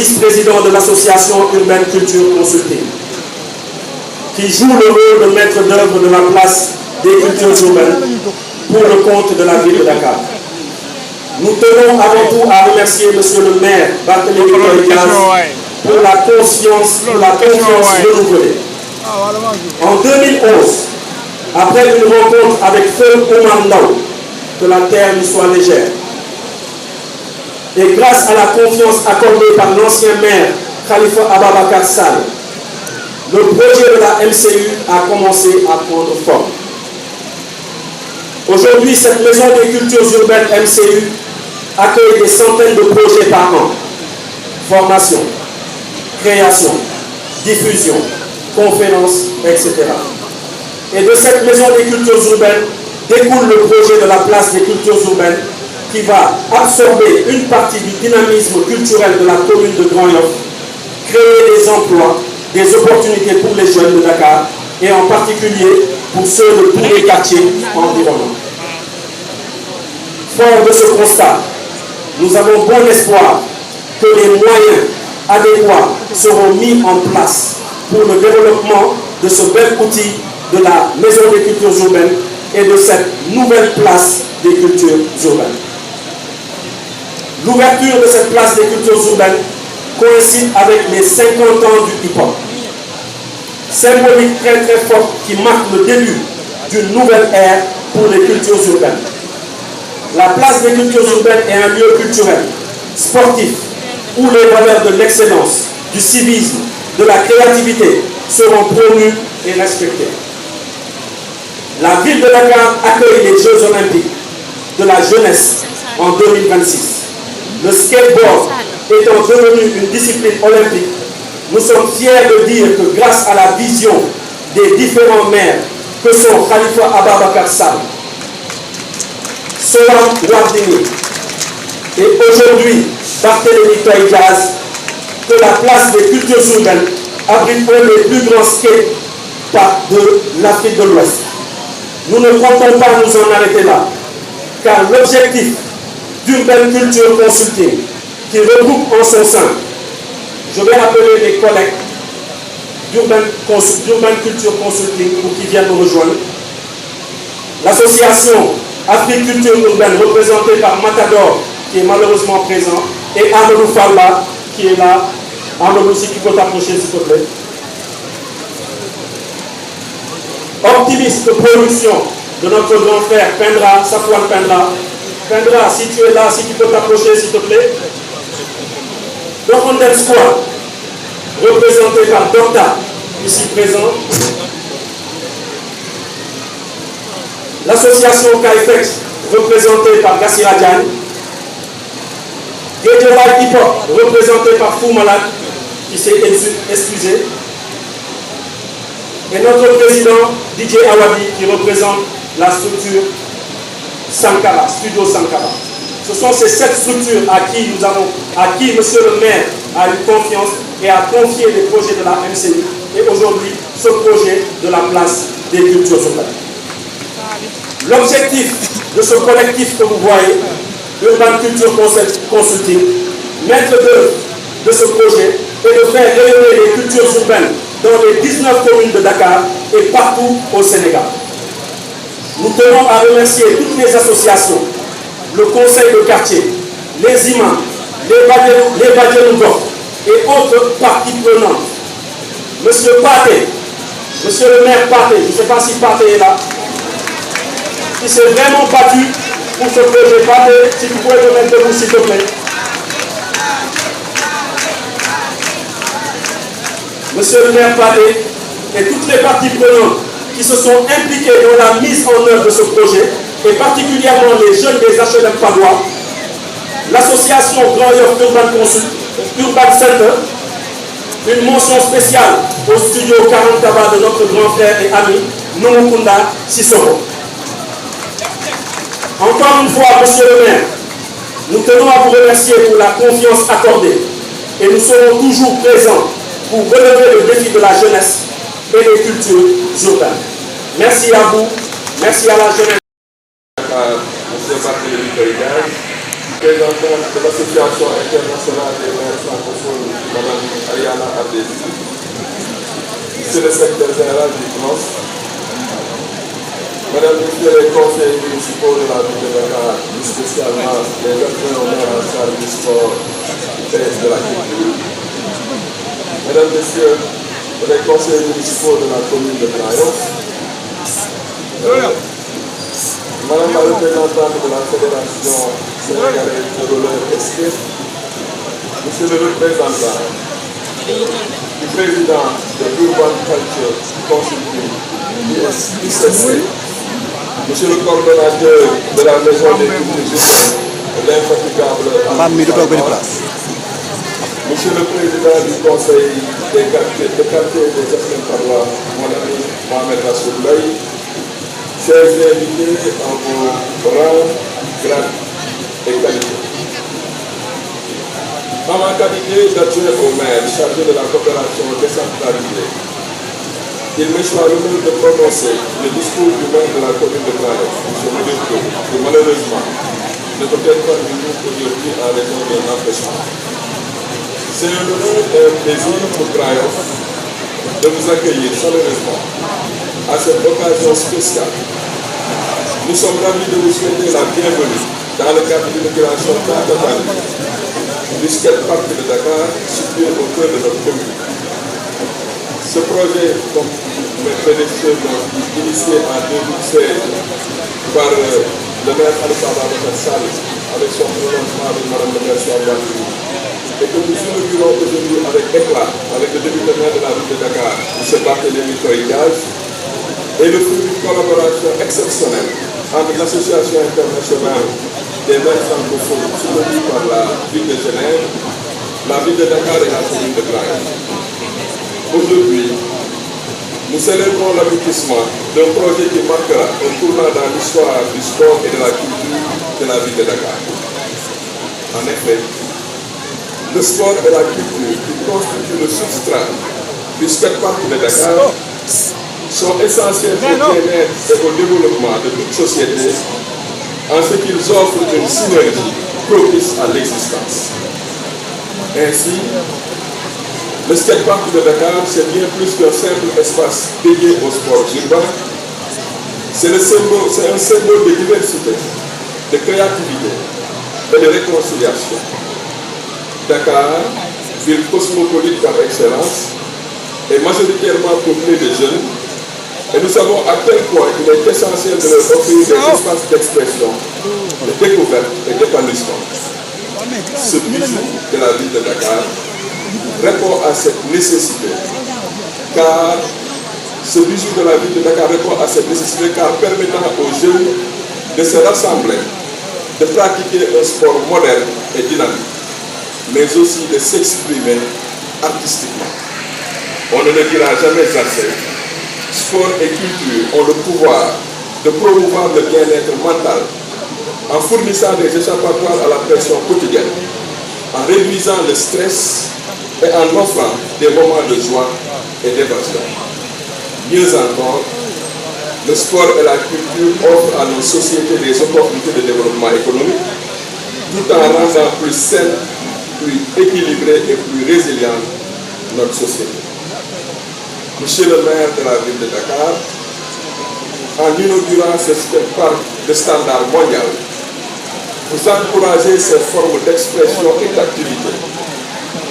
vice-président de l'association Urbaine Culture Consulting, qui joue le rôle de maître d'œuvre de la place des cultures urbaines pour le compte de la ville de Dakar. Nous tenons avant tout à remercier Monsieur le maire Barthélémy Diaz pour la confiance renouvelée. En 2011, après une rencontre avec Feu Oumar Ndao, que la terre lui soit légère, et grâce à la confiance accordée par l'ancien maire Khalifa Ababakar Sall, le projet de la MCU a commencé à prendre forme. Aujourd'hui, cette maison des cultures urbaines MCU accueille des centaines de projets par an. Formation, création, diffusion, conférences, etc. Et de cette maison des cultures urbaines découle le projet de la place des cultures urbaines qui va absorber une partie du dynamisme culturel de la commune de Grand Yoff, créer des emplois, des opportunités pour les jeunes de Dakar et en particulier pour ceux de tous les quartiers environnants. Fort de ce constat, nous avons bon espoir que les moyens adéquats seront mis en place pour le développement de ce bel outil de la Maison des cultures urbaines et de cette nouvelle place des cultures urbaines. L'ouverture de cette place des cultures urbaines coïncide avec les 50 ans du hip-hop. Symbolique très très forte qui marque le début d'une nouvelle ère pour les cultures urbaines. La place des cultures urbaines est un lieu culturel, sportif, où les valeurs de l'excellence, du civisme, de la créativité seront promues et respectées. La ville de Dakar accueille les Jeux olympiques de la jeunesse en 2026. Le skateboard étant devenu une discipline olympique, nous sommes fiers de dire que grâce à la vision des différents maires que sont Khalifa Ababakar Sall, Soham Wardini et aujourd'hui Barthélémy Diaz, que la place des cultures urbaines abrite un des plus grands skateparks de l'Afrique de l'Ouest. Nous ne comptons pas nous en arrêter là, car l'objectif d'Urbaine Culture Consulting, qui regroupe en son sein, je vais appeler les collègues d'Urbaine Culture Consulting pour qu'ils viennent nous rejoindre, l'association Afrique Culture Urbaine représentée par Matador, qui est malheureusement présent, et Amadou Falba, qui est là. Amadou, si tu peux t'approcher, s'il te plaît. Optimiste de production de notre grand frère Pendra, Safouane Pendra. Pendra, si tu es là, si tu peux t'approcher, s'il te plaît. Dokondel Squad, représenté par Docta, ici présent. L'association Kaifex, représentée par Gassira Diagne. Guédiawaye Hip Hop, représenté par Fou Malade, qui s'est excusé. Et notre président, DJ Awadi, qui représente la structure Sankara, Studio Sankara. Ce sont ces 7 structures à qui monsieur le maire a eu confiance et a confié les projets de la MCU. Et aujourd'hui, ce projet de la place des cultures urbaines. L'objectif de ce collectif que vous voyez, Urban Culture Consulting, maître d'œuvre de ce projet, est de faire rayonner les cultures urbaines dans les 19 communes de Dakar et partout au Sénégal. Nous tenons à remercier toutes les associations, le conseil de quartier, les imams, les Badianougor et autres parties prenantes. Monsieur Pathé, monsieur le maire Pathé, je ne sais pas si Pathé est là, qui s'est vraiment battu pour ce projet. Pathé, si vous pouvez te mettre debout, s'il te plaît. Monsieur le maire Pathé et toutes les parties prenantes qui se sont impliquées dans la mise en œuvre de ce projet, et particulièrement les jeunes des HLM Padois, l'association Grand Yoff Urban Center, une mention spéciale au studio 40 Tabac de notre grand frère et ami, Nomukunda Sissoko. Encore une fois, monsieur le maire, nous tenons à vous remercier pour la confiance accordée et nous serons toujours présents pour relever le défi de la jeunesse et des cultures urbaines. Merci à vous, merci à la jeunesse. Monsieur Barthélémy Diaz, président de l'association internationale des maires francophones Madame Ariana Abdesi, Monsieur le secrétaire général du CNOS, Madame et Messieurs les conseillers municipaux de la ville de Dakar, plus spécialement les adjoints au maire en charge du sport et de la culture, Mesdames et Messieurs les conseillers municipaux de la commune de Grand Yoff, Madame la représentante de la Fédération sénégalaise de roller skate, Monsieur le représentant du président de Urban Culture Consulting, ICC, Monsieur le coordonnateur de la maison des cultures urbaines, l'infatigable Monsieur le président du conseil des quartiers des Assembles Parois, mon ami Mohamed Rassoulaye, chers invités en vos rangs, grades et qualités. En ma qualité d'adjoint au maire chargé de la coopération décentralisée, il me soit l'honneur de prononcer le discours du maire de la commune de Grand Yoff, M. Modeste, qui malheureusement ne peut être pas venu aujourd'hui en raison d'un empêchement. C'est un honneur et un plaisir pour Grand Yoff de vous accueillir chaleureusement à cette occasion spéciale. Nous sommes ravis de vous souhaiter la bienvenue dans le cadre d'une opération transversale du skatepark de Dakar, situé au cœur de notre commune. Ce projet, comme mes prédécesseurs l'ont initié en 2016 par le maire Khalifa Ababacar Sall, avec son prolongement avec Mme le maire Souaïbou, et que nous inaugurons aujourd'hui avec éclat, avec le député maire de la ville de Dakar, M. Barthélémy Toye Dias, et le fruit d'une collaboration exceptionnelle entre l'association internationale des maires francophones soutenue par la ville de Genève, la ville de Dakar et la commune de Grand Yoff. Aujourd'hui, nous célébrons l'aboutissement d'un projet qui marquera un tournant dans l'histoire du sport et de la culture de la ville de Dakar. En effet, le sport et la culture qui constituent le substrat du skatepark de Dakar sont essentiels au bien-être et au développement de toute société en ce qu'ils offrent une synergie propice à l'existence. Ainsi, le skatepark de Dakar, c'est bien plus qu'un simple espace dédié au sport urbain. C'est un symbole de diversité, de créativité et de réconciliation. Dakar, ville cosmopolite par excellence, est majoritairement peuplée de jeunes, et nous savons à quel point il est essentiel de leur offrir des espaces d'expression, de découverte et d'épanouissement. Ce bijou de la ville de Dakar répond à cette nécessité, car permettant aux jeunes de se rassembler, de pratiquer un sport moderne et dynamique, mais aussi de s'exprimer artistiquement. On ne le dira jamais assez, sport et culture ont le pouvoir de promouvoir le bien-être mental en fournissant des échappatoires à la pression quotidienne, en réduisant le stress et en offrant des moments de joie et d'évasion. Mieux encore, le sport et la culture offrent à nos sociétés des opportunités de développement économique, tout en rendant plus saine, plus équilibrée et plus résiliente notre société. Monsieur le maire de la ville de Dakar, en inaugurant ce skatepark de standard mondial, vous encouragez ces formes d'expression et d'activité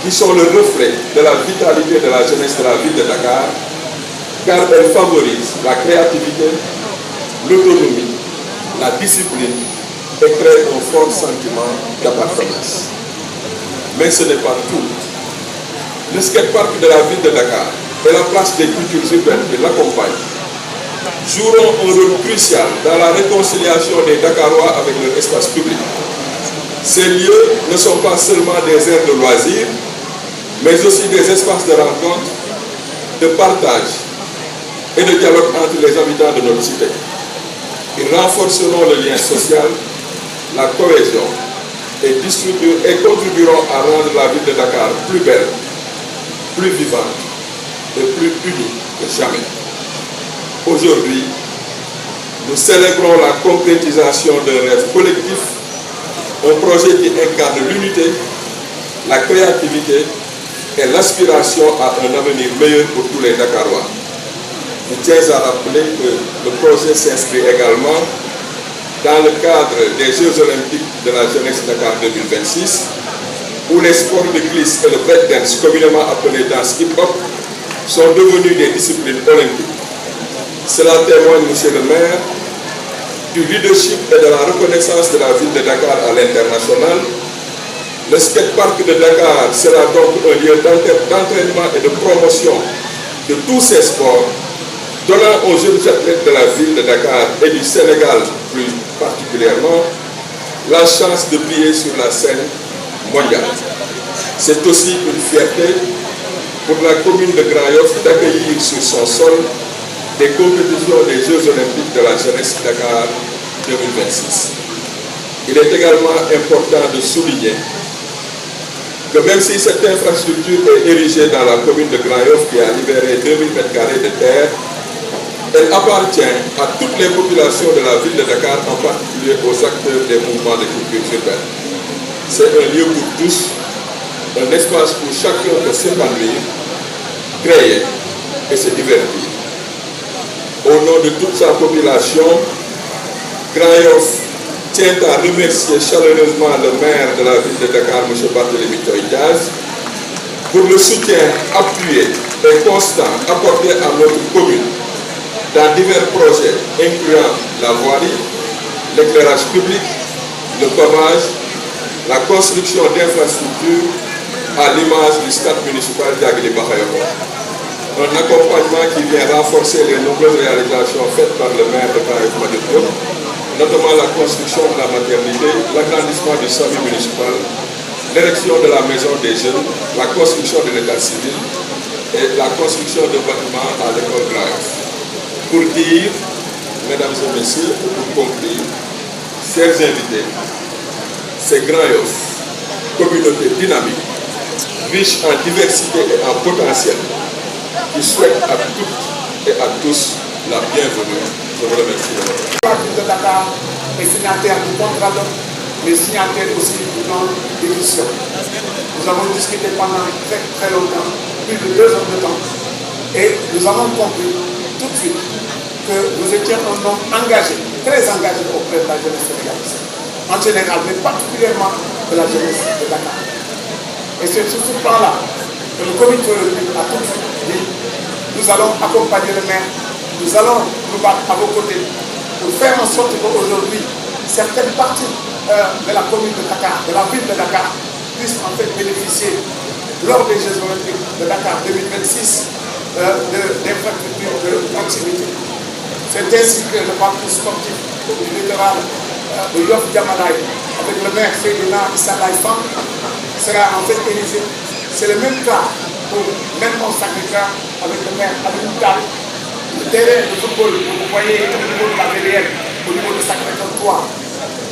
qui sont le reflet de la vitalité de la jeunesse de la ville de Dakar, car elles favorisent la créativité, l'autonomie, la discipline et créent un fort sentiment d'appartenance. Mais ce n'est pas tout. Le skatepark de la ville de Dakar et la place des cultures urbaines qui l'accompagnent joueront un rôle crucial dans la réconciliation des Dakarois avec leur espace public. Ces lieux ne sont pas seulement des aires de loisirs, mais aussi des espaces de rencontre, de partage et de dialogue entre les habitants de notre cité. Ils renforceront le lien social, la cohésion et contribueront à rendre la ville de Dakar plus belle, plus vivante et plus unie que jamais. Aujourd'hui, nous célébrons la concrétisation d'un rêve collectif, un projet qui incarne l'unité, la créativité et l'aspiration à un avenir meilleur pour tous les Dakarois. Je tiens à rappeler que le projet s'inscrit également dans le cadre des Jeux Olympiques de la jeunesse Dakar 2026, où les sports de glisse et le breakdance, communément appelé danse hip-hop, sont devenus des disciplines olympiques. Cela témoigne, monsieur le maire, du leadership et de la reconnaissance de la ville de Dakar à l'international. Le skatepark de Dakar sera donc un lieu d'entraînement et de promotion de tous ces sports, donnant aux jeunes athlètes de la ville de Dakar et du Sénégal plus particulièrement la chance de briller sur la scène mondiale. C'est aussi une fierté pour la commune de Grand Yoff d'accueillir sur son sol des compétitions des Jeux Olympiques de la jeunesse Dakar 2026. Il est également important de souligner que même si cette infrastructure est érigée dans la commune de Grand Yoff qui a libéré 2000 m² de terre, elle appartient à toutes les populations de la ville de Dakar, en particulier aux acteurs des mouvements de culture urbaine. C'est un lieu pour tous, un espace pour chacun de s'épanouir, créer et se divertir. Au nom de toute sa population, Grand Yoff tient à remercier chaleureusement le maire de la ville de Dakar, M. Barthélémy Toye Dias, pour le soutien appuyé et constant apporté à notre commune dans divers projets incluant la voirie, l'éclairage public, le pavage, la construction d'infrastructures à l'image du stade municipal d'Aguilé Bakayoko. Un accompagnement qui vient renforcer les nombreuses réalisations faites par le maire de Grand Yoff Madiop Diop, notamment la construction de la maternité, l'agrandissement du SAMU municipal, l'érection de la maison des jeunes, la construction de l'état civil et la construction de bâtiments à l'école Grand Yoff. Pour dire, mesdames et messieurs, pour conclure, chers invités, c'est Grand Yoff, communauté dynamique, riche en diversité et en potentiel, qui souhaite à toutes et à tous la bienvenue. Je vous remercie. La ville de Dakar est signataire du contrat, mais signataire aussi du plan d'émission. Nous avons discuté pendant très longtemps, plus de 2 heures de temps, et nous avons compris tout de suite que vous étiez un homme engagé, très engagé auprès de la jeunesse sénégalaise, en général, mais particulièrement de la jeunesse de Dakar. Et c'est sur ce plan-là que le comité olympique a tout dit, nous allons accompagner le maire, nous allons nous battre à vos côtés pour faire en sorte qu'aujourd'hui, certaines parties de la commune de Dakar, de la ville de Dakar, puissent en fait bénéficier lors des Jeux Olympiques de Dakar 2026 d'infrastructures de proximité. C'est ainsi que le parcours sportif du littoral de Yoff Diamalaye avec le maire Seydina Issa Laye Sam sera en fait érigé. C'est le même cas pour Mermoz Sacré-Cœur avec le maire Abdou Tall. Le terrain de football que vous voyez au niveau de la VDN, au niveau de Sacré-Cœur 3,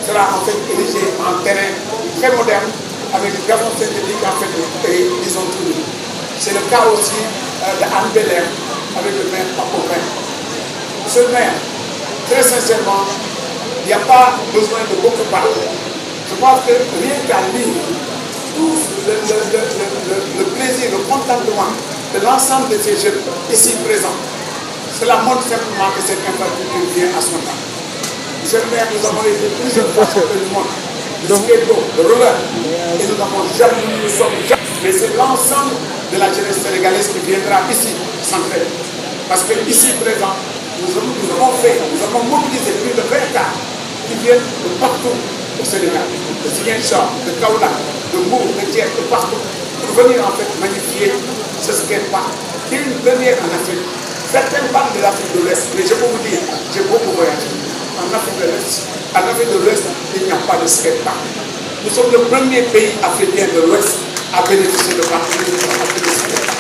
sera en fait érigé en terrain très moderne avec du gazon synthétique en fait et disons tout. C'est le cas aussi de Anne Belair avec le maire Papo Vin. Monsieur le maire, très sincèrement, il n'y a pas besoin de beaucoup parler. Je pense que rien qu'à lire tout le plaisir, le contentement de l'ensemble de ces jeunes ici présents, cela montre simplement que cette infrastructure vient à son temps. Monsieur le maire, nous avons été plusieurs fois sur le monde, de skateboard, de roller, et nous n'avons jamais, mais c'est l'ensemble de la jeunesse sénégalaise qui viendra ici s'entraîner. Parce que ici présent, nous avons mobilisé plus de 20 cas qui viennent de partout au Sénégal, de Ziguinchor, de Kaolack, de Mbour, de Thiès, de partout, pour venir en fait magnifier ce skatepark, qui est une première en Afrique. Certaines partent de l'Afrique de l'Ouest, mais je peux vous dire, j'ai beaucoup voyagé. En Afrique de l'Ouest, il n'y a pas de skatepark. Nous sommes le premier pays africain de l'Ouest à bénéficier de parcours de skatepark.